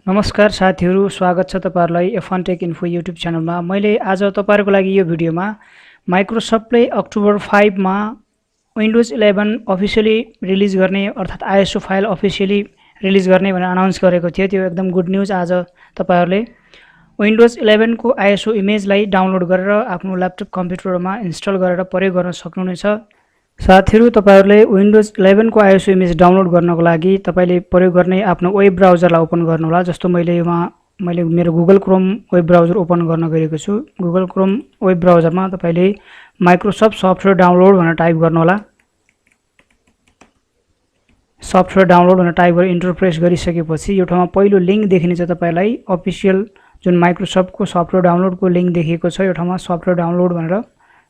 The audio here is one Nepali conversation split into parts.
नमस्कार साथीहरू, स्वागत छ तपाईहरुलाई F1 टेक इन्फो युट्युब च्यानलमा। मैले आज तपाईहरुको लागि यो भिडियोमा माइक्रोसफ्टले अक्टोबर 5 मा विन्डोज 11 अफिसियली रिलिज गर्ने अर्थात आईएसओ फाइल अफिसियली रिलिज गर्ने भनेर अनाउन्स गरेको थियो। त्यो एकदम गुड न्यूज। आज तपाईहरुले विन्डोज 11 को आईएसओ इमेजलाई डाउनलोड गरेर आफ्नो ल्यापटप कम्प्युटरमा इन्स्टल गरेर प्रयोग गर्न सक्नुहुनेछ। साथीहरू, तपाईहरुले विन्डोज 11 को आईएसओ इमेज डाउनलोड गर्नको लागि तपाईले प्रयोग गर्ने आफ्नो वेब ब्राउजरलाई ओपन गर्नु होला। जस्तो मैले मेरो Google Chrome web browser open गर्न गएको छु। गुगल क्रोम वेब ब्राउजरमा तपाईले माइक्रोसफ्ट सफ्टवेयर डाउनलोड भनेर टाइप गर्नु होला। सफ्टवेयर डाउनलोड भनेर टाइप गरेर इन्टर प्रेस गरिसकेपछि यो ठाउँमा पहिलो लिंक देखिनेछ तपाईलाई अफिसियल जुन माइक्रोसफ्ट को सफ्टवेयर डाउनलोड को लिंक देखिएको छ। यो ठाउँमा सफ्टवेयर डाउनलोड भनेर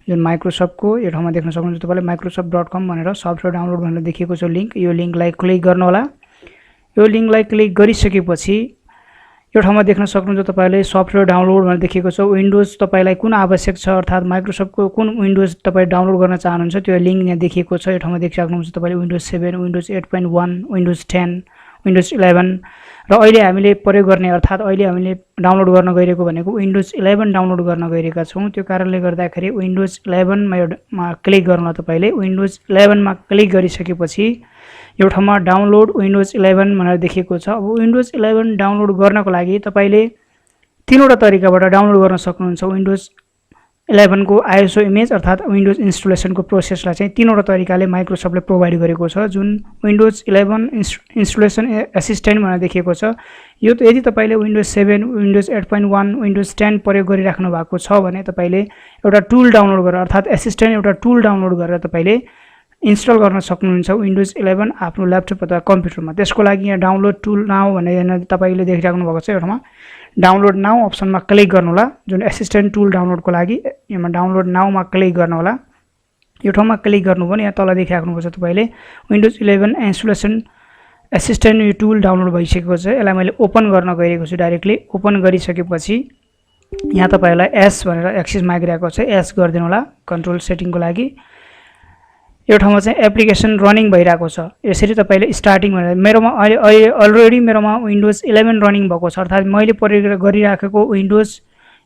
जुन माइक्रोसफ्ट को यो ठाउँमा देख्न सक्नुहुन्छ तपाईले microsoft.com भनेर सफ्टवेयर डाउनलोड भनेर देखिएको छ लिंक। यो लिंकलाई क्लिक गर्नु होला। यो लिंकलाई क्लिक गरिसकेपछि यो ठाउँमा देख्न सक्नुहुन्छ तपाईले सफ्टवेयर डाउनलोड भनेर देखिएको छ। विन्डोज तपाईलाई कुन आवश्यक छ अर्थात माइक्रोसफ्ट को कुन विन्डोज तपाई डाउनलोड गर्न चाहनुहुन्छ त्यो लिंक यहाँ देखिएको छ। यो ठाउँमा देखिसक्नुहुन्छ तपाईले विन्डोज 7, विन्डोज 8.1, विन्डोज 10, विन्डोज 11 र अहिले हामीले प्रयोग गर्ने अर्थात अहिले हामीले डाउनलोड गर्न गइरहेको भनेको विन्डोज 11 डाउनलोड गर्न गइरहेका छौं। त्यो कारणले गर्दाखेरि विन्डोज 11 मा क्लिक गर्नु तपाईले। विन्डोज 11 मा क्लिक गरिसकेपछि यो ठाउँमा डाउनलोड विन्डोज 11 भनेर देखिएको छ। अब विन्डोज 11 डाउनलोड गर्नको लागि तपाईले तीनवटा तरिकाबाट डाउनलोड गर्न सक्नुहुन्छ। विन्डोज 11 को आईएसओ इमेज अर्थात विन्डोज इन्स्टलेसन को प्रोसेसलाई चाहिँ तीनवटा तरिकाले माइक्रोसफ्टले प्रोवाइड गरेको छ। जुन विन्डोज 11 इन्स्टलेसन असिस्टेन्ट भनेर देखिएको छ। यो त यदि तपाईले विन्डोज 7, विन्डोज 8.1, विन्डोज 10 प्रयोग गरिराख्नु भएको छ भने तपाईले एउटा टुल डाउनलोड गरेर अर्थात असिस्टेन्ट एउटा टुल डाउनलोड गरेर तपाईले इन्स्टल गर्न सक्नुहुन्छ विन्डोज 11 आफ्नो ल्यापटप अथवा कम्प्युटरमा। त्यसको लागि यहाँ डाउनलोड टुल नाउ भनेर तपाईले देखिराख्नु भएको छ। यो ठाउँमा डाउनलोड नाउ अप्सनमा क्लिक गर्नु होला। जुन असिस्टेन्ट टुल डाउनलोडको लागि यहाँ डाउनलोड नाउमा क्लिक गर्नु होला। यो ठाउँमा क्लिक गर्नु भने यहाँ तल देखिराख्नुपर्छ तपाईले विन्डोज 11 इन्स्टलेसन असिस्टेन्ट यो टुल डाउनलोड भइसकेको छ। यसलाई मैले ओपन गर्न गइरहेको छु। डाइरेक्टली ओपन गरिसकेपछि यहाँ तपाईलाई एस भनेर एक्सेस मागिरहेको छ। एस गरिदिनु होला कन्ट्रोल सेटिङको लागि। यो ठाउँमा चाहिँ एप्लिकेसन रनिङ भइरहेको छ। यसरी तपाईले स्टार्टिङ भनेर मेरोमा अहिले अलरेडी मेरोमा विन्डोज 11 रनिङ भएको छ अर्थात मैले प्रयोग गरिराखेको विन्डोज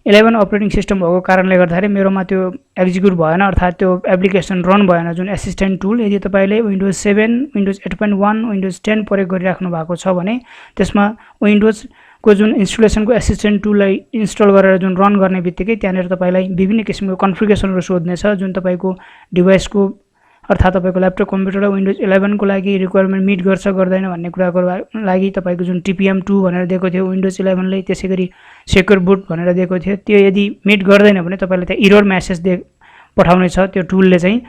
11 अपरेटिङ सिस्टम भएको कारणले गर्दाखेरि मेरोमा त्यो एक्जिक्युट भएन अर्थात त्यो एप्लिकेसन रन भएन जुन असिस्टेन्ट टुल। यदि तपाईले विन्डोज 7, विन्डोज 8.1, विन्डोज 10 प्रयोग गरिराख्नु भएको छ भने त्यसमा विन्डोज को जुन इन्स्टलेसनको असिस्टेन्ट टुललाई इन्स्टल गरेर जुन रन गर्ने बित्तिकै त्यहाँनेर तपाईलाई विभिन्न किसिमको कन्फिगरेसनहरु सोध्नेछ जुन तपाईको डिभाइसको अर्थात तपाईको ल्यापटप कम्प्युटरलाई विन्डोज 11 को लागि रिक्वायरमेन्ट मिट गर्छ गर्दैन भन्ने कुराको लागि तपाईको जुन TPM2 भनेर दिएको थियो विन्डोज 11 ले त्यसैगरी सेक्युर बुट भनेर दिएको थियो त्यो यदि मिट गर्दैन भने तपाईले त्यहाँ एरर मेसेज पठाउने छ त्यो टुलले चाहिँ।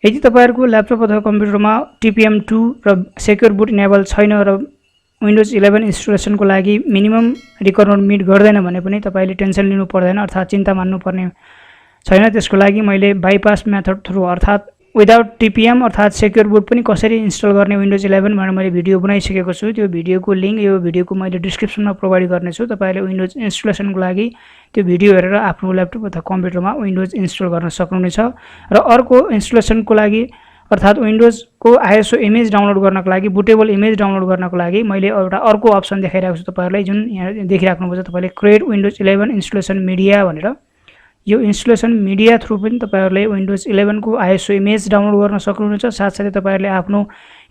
यदि तपाईहरुको ल्यापटप अथवा कम्प्युटरमा TPM2 र सेक्युर बुट इनेबल छैन र विन्डोज 11 इन्स्टलेसनको लागि मिनिमम रिक्वायरमेन्ट मिट गर्दैन भने पनि तपाईले टेन्सन लिनु पर्दैन अर्थात चिन्ता मान्नु पर्ने छैन। त्यसको लागि मैले बाइपास मेथड थ्रु अर्थात विदाउट TPM अर्थात सेक्युर बुट पनि कसरी इन्स्टल गर्ने विन्डोज 11 भनेर मैले भिडियो बनाइसकेको छु। त्यो भिडियोको लिंक यो भिडियोको मैले डिस्क्रिप्सनमा प्रोवाइड गर्ने छु। तपाईले विन्डोज इन्स्टलेसनको लागि त्यो भिडियो हेरेर आफ्नो ल्यापटप अथवा कम्प्युटरमा विन्डोज इन्स्टल गर्न सक्नुहुनेछ। र अर्को इन्स्टलेसनको लागि अर्थात विन्डोज को आईएसओ इमेज डाउनलोड गर्नको लागि बुटेबल इमेज डाउनलोड गर्नको लागि मैले एउटा अर्को अप्सन देखाइरहेको छु तपाईहरुलाई जुन यहाँ देखिराख्नुहुन्छ तपाईले क्रिएट विन्डोज 11 इन्स्टलेसन मिडिया भनेर। यो इन्स्टलेसन मिडिया थ्रु पनि तपाईहरुले विन्डोज 11 को आईएसओ इमेज डाउनलोड गर्न सक्नुहुनेछ। साथसाथै तपाईहरुले आफ्नो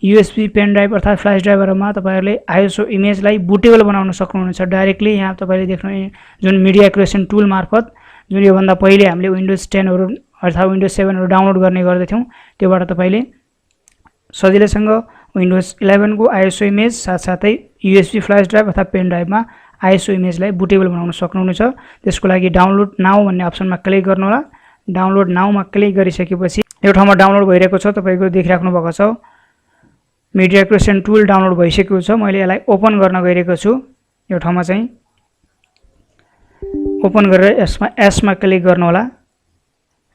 USB पेन ड्राइभ अर्थात फ्ल्याश ड्राइभरमा तपाईहरुले आईएसओ इमेजलाई बुटेबल बनाउन सक्नुहुनेछ। डाइरेक्टली यहाँ तपाईले देख्नु जुन मिडिया क्रिएसन टुल मार्फत जुन यो भन्दा पहिले हामीले विन्डोज 10 हरु अर्थात विन्डोज 7 हरु डाउनलोड गर्ने गर्दैथ्यौं त्योबाट तपाईले सजिलैसँग विन्डोज 11 को आईएसओ इमेज साथसाथै USB फ्ल्याश ड्राइभ अथवा पेन ड्राइभमा आईएसओ इमेजलाई बुटेबल बनाउन सक्नुहुनेछ। त्यसको लागि डाउनलोड नाउ भन्ने अप्सनमा क्लिक गर्नु होला। डाउनलोड नाउमा क्लिक गरिसकेपछि यो ठाउँमा डाउनलोड भइरहेको छ तपाईको देखिराख्नु भएको छ। मिडिया क्रिएसन टुल डाउनलोड भइसकेको छ। मैले यसलाई ओपन गर्न गइरहेको छु। यो ठाउँमा चाहिँ ओपन गरेर एसमा क्लिक गर्नु होला।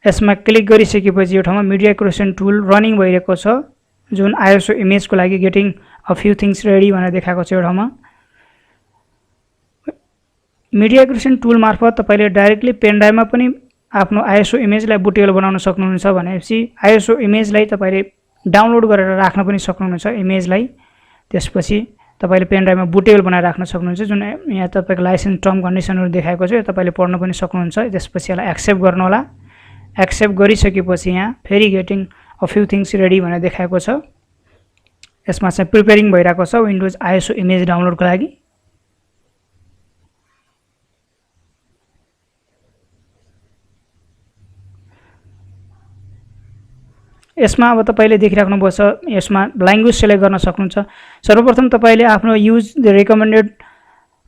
एसमा क्लिक गरिसकेपछि यो ठाउँमा मिडिया क्रिएसन टुल रनिङ भइरहेको छ जुन आईएसओ इमेजको लागि getting a few things ready भनेर देखाएको छ। यो ठाउँमा मिडिया क्रिएसन टुल मार्फत तपाईले डाइरेक्टली पेन ड्राइभमा पनि आफ्नो आईएसओ इमेजलाई बुटेबल बनाउन सक्नुहुन्छ भनेपछि आईएसओ इमेजलाई तपाईले डाउनलोड गरेर राख्न पनि सक्नुहुनेछ इमेजलाई। त्यसपछि तपाईले पेन ड्राइभमा बुटेबल बनाएर राख्न सक्नुहुन्छ जुन यहाँ तपाईको लाइसेन्स टर्म कन्डिसनहरु देखाएको छ यो तपाईले पढ्न पनि सक्नुहुन्छ त्यसपछि यसलाई एक्सेप्ट गर्नु होला एक्सेप्ट गरिसकेपछि यहाँ फेरि getting a few things ready भनेर देखाएको छ यसमा चाहिँ प्रिपेयरिङ भइराको छ विन्डोज आईएसओ इमेज डाउनलोडको लागि यसमा अब तपाईले देखिराख्नुभएको छ यसमा ल्याङ्ग्वेज सिलेक्ट गर्न सक्नुहुन्छ सर्वप्रथम तपाईले आफ्नो use the recommended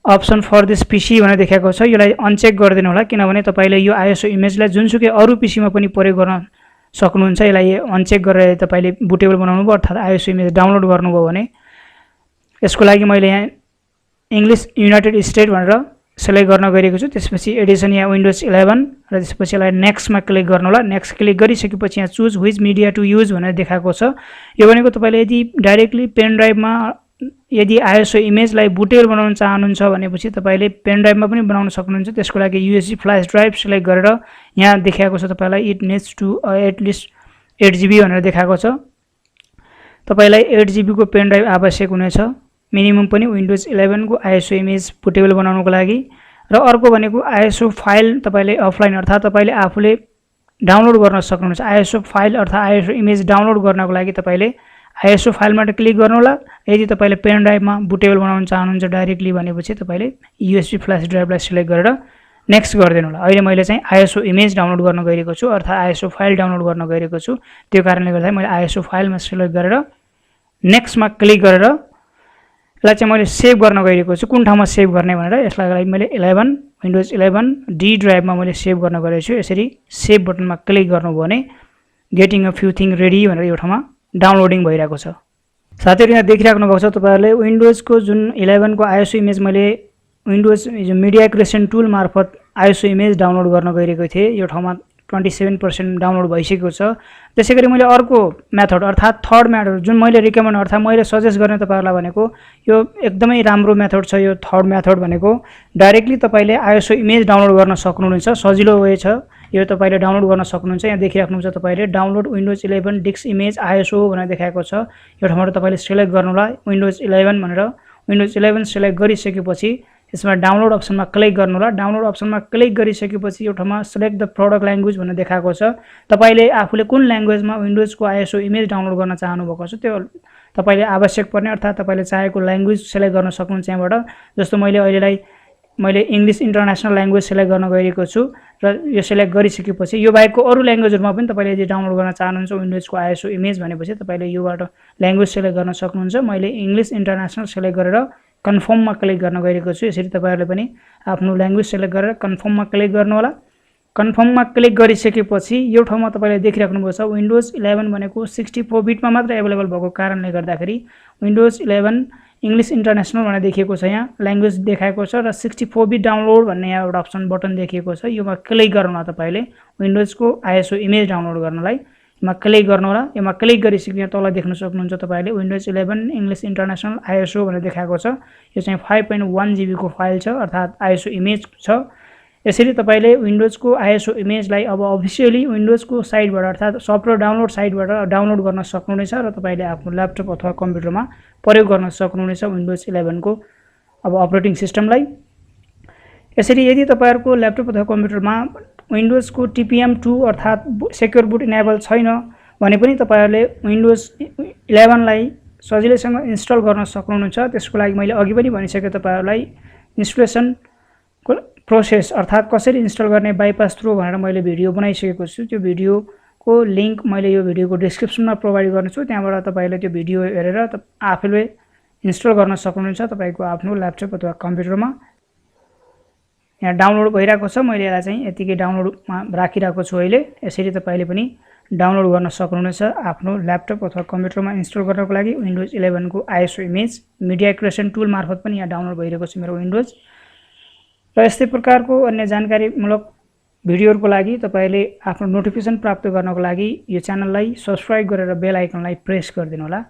option for this PC भनेर देखाएको छ यसलाई अनचेक गरिदिनु होला किनभने तपाईले यो आईएसओ इमेजलाई जुनसुकै अरु पीसीमा पनि प्रयोग गर्न सक्नुहुन्छ यसलाई अनचेक गरेर तपाईले बुटेबल बनाउनु भयो अर्थात आईएसओ इमेज डाउनलोड गर्नुभयो भने यसको लागि मैले यहाँ इंग्लिश युनाइटेड स्टेट भनेर सिलेक्ट गर्न गएको छु त्यसपछि एडिसन यहाँ विन्डोज 11 र त्यसपछि यसलाई नेक्स्टमा क्लिक गर्नु होला नेक्स्ट क्लिक गरिसकेपछि यहाँ choose which media to use भनेर देखाएको छ यो भनेको तपाईले यदि डाइरेक्टली पेन ड्राइभमा यदि आईएसओ इमेजलाई बुटेबल बनाउन चाहनुहुन्छ भनेपछि तपाईले पेन ड्राइभमा पनि बनाउन सक्नुहुन्छ त्यसको लागि यूएसबी फ्ल्याश ड्राइभ सिलेक्ट गरेर यहाँ देखाएको छ तपाईलाई it needs to at least 8 GB भनेर देखाएको छ तपाईलाई 8 GB को पेन ड्राइभ आवश्यक हुनेछ मिनिमम पनि विन्डोज 11 को आईएसओ इमेज बुटेबल बनाउनको लागि र अर्को भनेको आईएसओ फाइल तपाईले अफलाइन अर्थात तपाईले आफूले डाउनलोड गर्न सक्नुहुन्छ आईएसओ फाइल अर्थात आईएसओ इमेज डाउनलोड गर्नको लागि तपाईले आईएसओ फाइलमा क्लिक गर्नु होला यदि तपाईले पेन ड्राइभमा बुटेबल बनाउन चाहनुहुन्छ डाइरेक्टली भनेपछि तपाईले यूएसबी फ्ल्याश ड्राइभलाई सिलेक्ट गरेर नेक्स्ट गरिदिनु होला अहिले मैले चाहिँ आईएसओ इमेज डाउनलोड गर्न गएको छु अर्थात आईएसओ फाइल डाउनलोड गर्न गएको छु त्यो कारणले गर्दा मैले आईएसओ फाइलमा सिलेक्ट गरेर नेक्स्टमा क्लिक गरेर यसलाई चाहिँ मैले सेभ गर्न गएको छु कुन ठाउँमा सेभ गर्ने भनेर यसलाई मैले 11 विन्डोज 11 डी ड्राइभमा मैले सेभ गर्न गएको छु यसरी सेभ बटनमा क्लिक गर्नुभयो भने getting a few thing ready भनेर यो ठाउँमा डाउनलोडिङ भइरहेको छ साथैहरु यहाँ देखिराख्नु भएको छ तपाईहरुले विन्डोजको जुन 11 को आईएसओ इमेज मैले विन्डोज मिडिया क्रिएसन टुल मार्फत आईएसओ इमेज डाउनलोड गर्न गएको थिए यो ठाउँमा 27% डाउनलोड भइसकेको छ त्यसैगरी मैले अर्को मेथड अर्थात थर्ड मेथड जुन मैले रिकमेन्ड अर्थात मैले सजेस्ट गर्ने तपाईहरुलाई भनेको यो एकदमै राम्रो मेथड छ यो थर्ड मेथड भनेको डाइरेक्टली तपाईले आईएसओ इमेज डाउनलोड गर्न सक्नुहुनेछ सजिलो वे छ यो तपाईले डाउनलोड गर्न सक्नुहुन्छ यहाँ देखिराख्नुहुन्छ तपाईले download Windows 11 disk image ISO भनेर देखाएको छ यो ठाउँबाट तपाईले सिलेक्ट गर्नु होला विन्डोज 11 भनेर विन्डोज 11 सिलेक्ट गरिसकेपछि यसमा डाउनलोड अप्सनमा क्लिक गर्नु होला डाउनलोड अप्सनमा क्लिक गरिसकेपछि यो ठाउँमा सिलेक्ट द प्रोडक्ट ल्याङ्ग्वेज भनेर देखाएको छ तपाईले आफूले कुन ल्याङ्ग्वेजमा विन्डोजको आईएसओ इमेज डाउनलोड गर्न चाहनु भएको छ त्यो तपाईले आवश्यक पर्ने अर्थात तपाईले चाहेको ल्याङ्ग्वेज सिलेक्ट गर्न सक्नुहुन्छ यहाँबाट जस्तो मैले इंग्लिश इन्टरनेशनल ल्याङ्ग्वेज सिलेक्ट गर्न गएको छु र यो सिलेक्ट गरिसकेपछि यो बाहेकको अरु ल्याङ्ग्वेजहरुमा पनि तपाईले यदि डाउनलोड गर्न चाहनुहुन्छ विन्डोजको आईएसओ इमेज भनेपछि तपाईले योबाट ल्याङ्ग्वेज सिलेक्ट गर्न सक्नुहुन्छ मैले इंग्लिश इन्टरनेशनल सिलेक्ट गरेर कन्फर्ममा क्लिक गर्न गएको छु यसरी तपाईहरुले पनि आफ्नो ल्याङ्ग्वेज सिलेक्ट गरेर कन्फर्ममा क्लिक गर्नु होला कन्फर्ममा क्लिक गरिसकेपछि यो ठाउँमा तपाईले देखिराख्नुभएको छ विन्डोज 11 भनेको 64 बिटमा मात्र अवेलेबल भएको कारणले गर्दाखेरि विन्डोज 11 इंग्लिश इन्टरनेशनल भनेर देखिएको छ यहाँ ल्याङ्ग्वेज देखाएको छ र 64 बिट डाउनलोड भन्ने यहाँ एउटा अप्सन बटन देखिएको छ योमा क्लिक गर्नु होला तपाईले विन्डोजको आईएसओ इमेज डाउनलोड गर्नलाई यसमा क्लिक गर्नु होला यसमा क्लिक गरिसकेपछि तल देख्न सक्नुहुन्छ तपाईले विन्डोज 11 इंग्लिश इन्टरनेशनल आईएसओ भनेर देखाएको छ यो चाहिँ 5.1 GB को फाइल छ अर्थात आईएसओ इमेज छ यसरी तपाईले विन्डोजको आईएसओ इमेजलाई अब अफिसियली विन्डोजको साइटबाट अर्थात सफ्टवेयर डाउनलोड साइटबाट डाउनलोड गर्न सक्नुहुनेछ र तपाईले आफ्नो ल्यापटप अथवा कम्प्युटरमा प्रयोग गर्न सक्नुहुनेछ विन्डोज 11 को अब अपरेटिङ सिस्टमलाई यसरी यदि तपाईहरुको ल्यापटप अथवा कम्प्युटरमा विन्डोजको TPM2 अर्थात सेक्युर बुट इनेबल छैन भने पनि तपाईहरुले विन्डोज 11 लाई सजिलैसँग इन्स्टल गर्न सक्नुहुन्छ त्यसको लागि मैले अघि पनि भनिसके तपाईहरुलाई इन्स्टलेसन प्रोसेस अर्थात कसरी इन्स्टल गर्ने बाइपास थ्रु भनेर मैले भिडियो बनाइसकेको छु त्यो भिडियोको लिंक मैले यो भिडियोको डिस्क्रिप्सनमा प्रोवाइड गर्नेछु त्यहाँबाट तपाईले त्यो भिडियो हेरेर आफैले इन्स्टल गर्न सक्नुहुन्छ तपाईको आफ्नो ल्यापटप अथवा कम्प्युटरमा यहाँ डाउनलोड भइराको छ मैले यसलाई चाहिँ यतिकै डाउनलोडमा राखिराको छु अहिले यसरी तपाईले पनि डाउनलोड गर्न सक्नुहुनेछ आफ्नो ल्यापटप अथवा कम्प्युटरमा इन्स्टल गर्नको लागि विन्डोज 11 को ISO image media creation tool मार्फत पनि यहाँ डाउनलोड भइरहेको छ मेरो विन्डोज र यस्तै प्रकारको अन्य जानकारीमूलक भिडियोहरुको लागि तपाईले आफ्नो नोटिफिकेसन प्राप्त गर्नको लागि यो च्यानललाई सब्स्क्राइब गरेर बेल आइकनलाई प्रेस गरिदिनु होला।